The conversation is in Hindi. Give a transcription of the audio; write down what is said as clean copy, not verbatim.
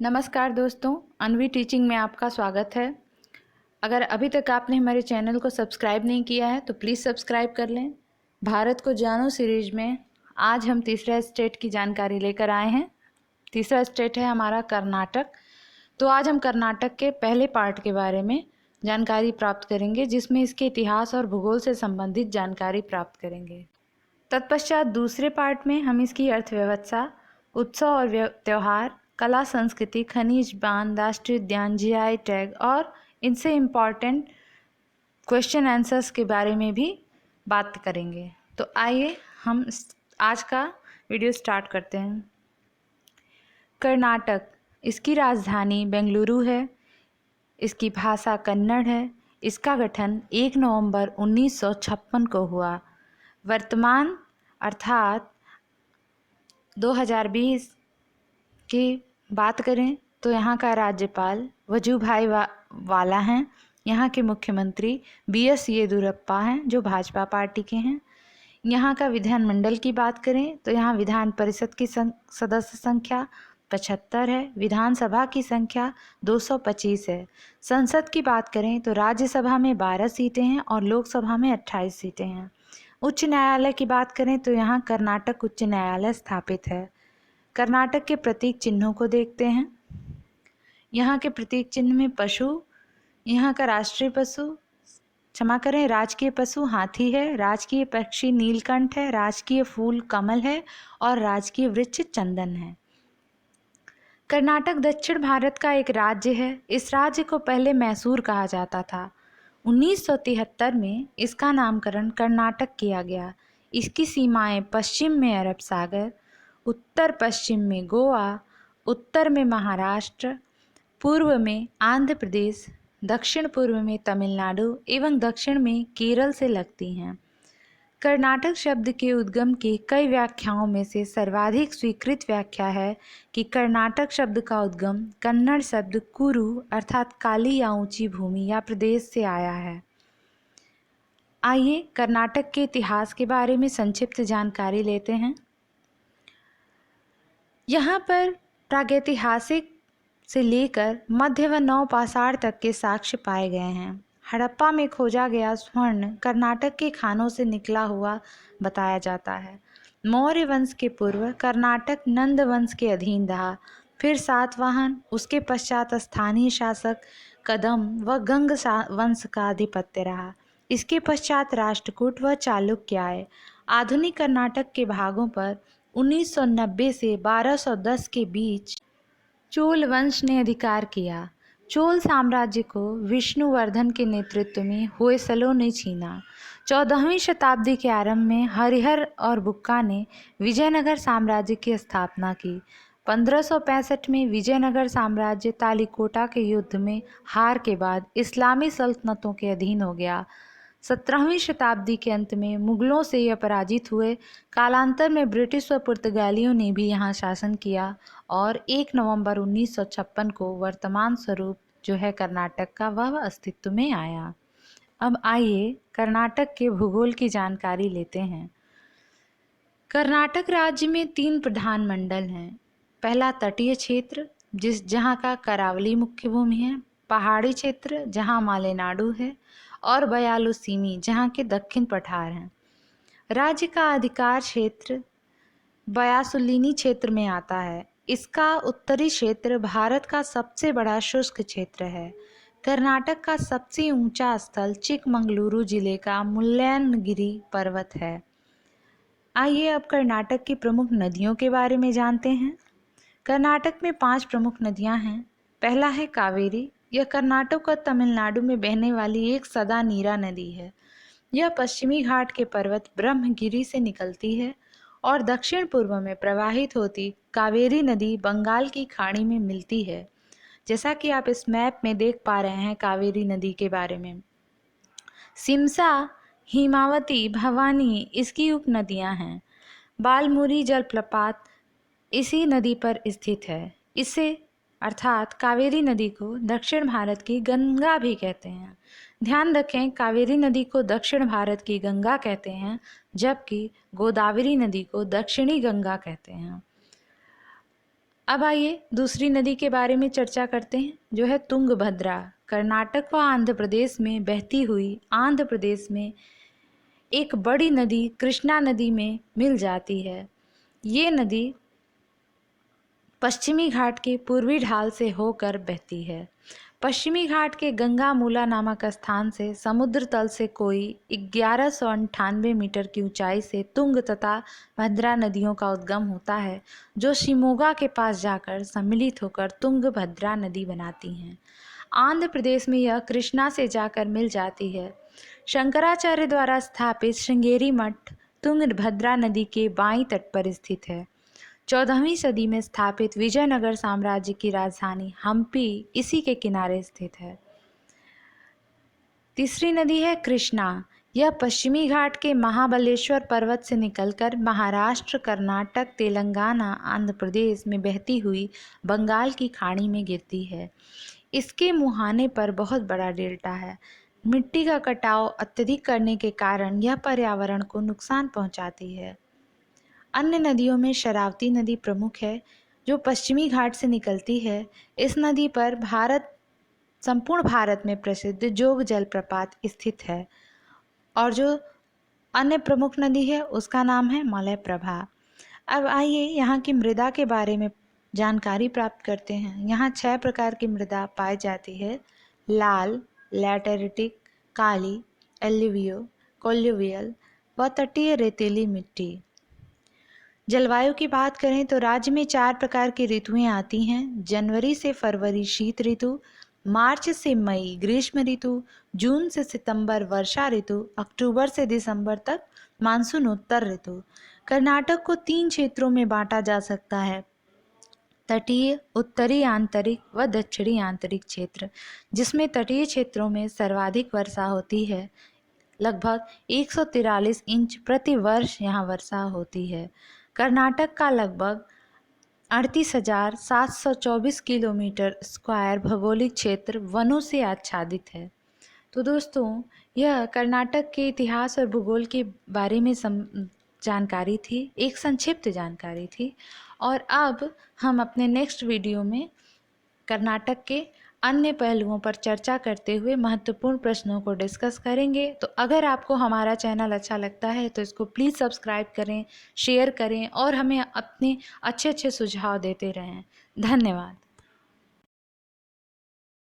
नमस्कार दोस्तों, अनवी टीचिंग में आपका स्वागत है। अगर अभी तक आपने हमारे चैनल को सब्सक्राइब नहीं किया है तो प्लीज़ सब्सक्राइब कर लें। भारत को जानो सीरीज में आज हम तीसरा स्टेट की जानकारी लेकर आए हैं। तीसरा स्टेट है हमारा कर्नाटक। तो आज हम कर्नाटक के पहले पार्ट के बारे में जानकारी प्राप्त करेंगे, जिसमें इसके इतिहास और भूगोल से संबंधित जानकारी प्राप्त करेंगे। तत्पश्चात दूसरे पार्ट में हम इसकी अर्थव्यवस्था, उत्सव और त्यौहार, कला संस्कृति, खनिज बांध, राष्ट्रीय उद्यान, जीआई टैग और इनसे इम्पॉर्टेंट क्वेश्चन आंसर्स के बारे में भी बात करेंगे। तो आइए हम आज का वीडियो स्टार्ट करते हैं। कर्नाटक, इसकी राजधानी बेंगलुरु है। इसकी भाषा कन्नड़ है। इसका गठन 1 नवंबर 1956 को हुआ। वर्तमान अर्थात 2020 की बात करें तो यहाँ का राज्यपाल वजुभाई वाला हैं। यहाँ के मुख्यमंत्री BS येदियुरप्पा हैं, जो भाजपा पार्टी के हैं। यहाँ का विधानमंडल की बात करें तो यहाँ विधान परिषद की सदस्य संख्या 75 है। विधानसभा की संख्या 225 है। संसद की बात करें तो राज्यसभा में 12 सीटें हैं और लोकसभा में 28 सीटें हैं। उच्च न्यायालय की बात करें तो यहाँ कर्नाटक उच्च न्यायालय स्थापित है। कर्नाटक के प्रतीक चिन्हों को देखते हैं। यहाँ के प्रतीक चिन्ह में पशु, यहाँ का राष्ट्रीय पशु, राजकीय पशु हाथी है, राजकीय पक्षी नीलकंठ है, राजकीय फूल कमल है और राजकीय वृक्ष चंदन है। कर्नाटक दक्षिण भारत का एक राज्य है। इस राज्य को पहले मैसूर कहा जाता था। 1973 में इसका नामकरण कर्नाटक किया गया। इसकी सीमाएं पश्चिम में अरब सागर, उत्तर पश्चिम में गोवा, उत्तर में महाराष्ट्र, पूर्व में आंध्र प्रदेश, दक्षिण पूर्व में तमिलनाडु एवं दक्षिण में केरल से लगती हैं। कर्नाटक शब्द के उद्गम की कई व्याख्याओं में से सर्वाधिक स्वीकृत व्याख्या है कि कर्नाटक शब्द का उद्गम कन्नड़ शब्द कुरु अर्थात काली या ऊंची भूमि या प्रदेश से आया है। आइए कर्नाटक के इतिहास के बारे में संक्षिप्त जानकारी लेते हैं। यहाँ पर प्रागैतिहासिक से लेकर मध्य व नवपाषाण तक के साक्ष्य पाए गए हैं। हड़प्पा में खोजा गया स्वर्ण कर्नाटक के खानों से निकला हुआ बताया जाता है। मौर्य वंश के पूर्व कर्नाटक नंद वंश के अधीन रहा। फिर सातवाहन, उसके पश्चात स्थानीय शासक कदम व गंग वंश का आधिपत्य रहा। इसके पश्चात राष्ट्रकूट व चालुक्य आए। आधुनिक कर्नाटक के भागों पर 1990 से 1210 के बीच चोल वंश ने अधिकार किया। चोल साम्राज्य को विष्णुवर्धन के नेतृत्व में होयसलों ने छीना। 14वीं शताब्दी के आरंभ में हरिहर और बुक्का ने विजयनगर साम्राज्य की स्थापना की। 1565 में विजयनगर साम्राज्य तालिकोटा के युद्ध में हार के बाद इस्लामी सल्तनतों के अधीन हो गया। 17वीं शताब्दी के अंत में मुगलों से यह पराजित हुए। कालांतर में ब्रिटिश व पुर्तगालियों ने भी यहाँ शासन किया और 1 नवंबर 1956 को वर्तमान स्वरूप जो है कर्नाटक का वह अस्तित्व में आया। अब आइए कर्नाटक के भूगोल की जानकारी लेते हैं। कर्नाटक राज्य में 3 प्रधान मंडल हैं। पहला तटीय क्षेत्र जहाँ का करावली मुख्य भूमि है, पहाड़ी क्षेत्र जहाँ मालेनाडु है और बयालु सीमी जहाँ के दक्षिण पठार हैं। राज्य का अधिकार क्षेत्र बयासुलिनी क्षेत्र में आता है। इसका उत्तरी क्षेत्र भारत का सबसे बड़ा शुष्क क्षेत्र है। कर्नाटक का सबसे ऊंचा स्थल चिकमंगलुरु जिले का मुल्लयनगिरी पर्वत है। आइए अब कर्नाटक की प्रमुख नदियों के बारे में जानते हैं। कर्नाटक में 5 प्रमुख नदियां हैं। पहला है कावेरी। यह कर्नाटक और तमिलनाडु में बहने वाली एक सदा नीरा नदी है। यह पश्चिमी घाट के पर्वत ब्रह्मगिरी से निकलती है और दक्षिण पूर्व में प्रवाहित होती कावेरी नदी बंगाल की खाड़ी में मिलती है। जैसा कि आप इस मैप में देख पा रहे हैं कावेरी नदी के बारे में। सिमसा, हिमावती, भवानी इसकी उपनदियां हैं। बालमुरी जलप्रपात इसी नदी पर स्थित है। इसे अर्थात कावेरी नदी को दक्षिण भारत की गंगा भी कहते हैं। ध्यान रखें, कावेरी नदी को दक्षिण भारत की गंगा कहते हैं, जबकि गोदावरी नदी को दक्षिणी गंगा कहते हैं। अब आइए दूसरी नदी के बारे में चर्चा करते हैं, जो है तुंगभद्रा। कर्नाटक व आंध्र प्रदेश में बहती हुई आंध्र प्रदेश में एक बड़ी नदी कृष्णा नदी में मिल जाती है। ये नदी पश्चिमी घाट के पूर्वी ढाल से होकर बहती है। पश्चिमी घाट के गंगामूला नामक स्थान से समुद्र तल से कोई 1198 मीटर की ऊंचाई से तुंग तथा भद्रा नदियों का उद्गम होता है, जो शिमोगा के पास जाकर सम्मिलित होकर तुंगभद्रा नदी बनाती हैं। आंध्र प्रदेश में यह कृष्णा से जाकर मिल जाती है। शंकराचार्य द्वारा स्थापित श्रृंगेरी मठ तुंगभद्रा नदी के बाईं तट पर स्थित है। 14वीं सदी में स्थापित विजयनगर साम्राज्य की राजधानी हम्पी इसी के किनारे स्थित है। तीसरी नदी है कृष्णा। यह पश्चिमी घाट के महाबलेश्वर पर्वत से निकलकर महाराष्ट्र, कर्नाटक, तेलंगाना, आंध्र प्रदेश में बहती हुई बंगाल की खाड़ी में गिरती है। इसके मुहाने पर बहुत बड़ा डेल्टा है। मिट्टी का कटाव अत्यधिक करने के कारण यह पर्यावरण को नुकसान पहुंचाती है। अन्य नदियों में शरावती नदी प्रमुख है, जो पश्चिमी घाट से निकलती है। इस नदी पर संपूर्ण भारत में प्रसिद्ध जोग जलप्रपात स्थित है, और जो अन्य प्रमुख नदी है उसका नाम है मलयप्रभा। अब आइए यहाँ की मृदा के बारे में जानकारी प्राप्त करते हैं। यहाँ 6 प्रकार की मृदा पाई जाती है: लाल, लैटेरिटिक, काली, एल्यूवियो, कोल्यूवियल व तटीय रेतीली मिट्टी। जलवायु की बात करें तो राज्य में 4 प्रकार की ऋतुएं आती हैं: जनवरी से फरवरी शीत ऋतु, मार्च से मई ग्रीष्म ऋतु, जून से सितंबर वर्षा ऋतु, अक्टूबर से दिसंबर तक मानसूनोत्तर ऋतु। कर्नाटक को 3 क्षेत्रों में बांटा जा सकता है: तटीय, उत्तरी आंतरिक व दक्षिणी आंतरिक क्षेत्र, जिसमें तटीय क्षेत्रों में सर्वाधिक वर्षा होती है। लगभग 143 इंच प्रति वर्ष यहाँ वर्षा होती है। कर्नाटक का लगभग 38,724 किलोमीटर स्क्वायर भौगोलिक क्षेत्र वनों से आच्छादित है। तो दोस्तों, यह कर्नाटक के इतिहास और भूगोल के बारे में जानकारी थी, एक संक्षिप्त जानकारी थी। और अब हम अपने नेक्स्ट वीडियो में कर्नाटक के अन्य पहलुओं पर चर्चा करते हुए महत्वपूर्ण प्रश्नों को डिस्कस करेंगे। तो अगर आपको हमारा चैनल अच्छा लगता है तो इसको प्लीज़ सब्सक्राइब करें, शेयर करें और हमें अपने अच्छे सुझाव देते रहें। धन्यवाद।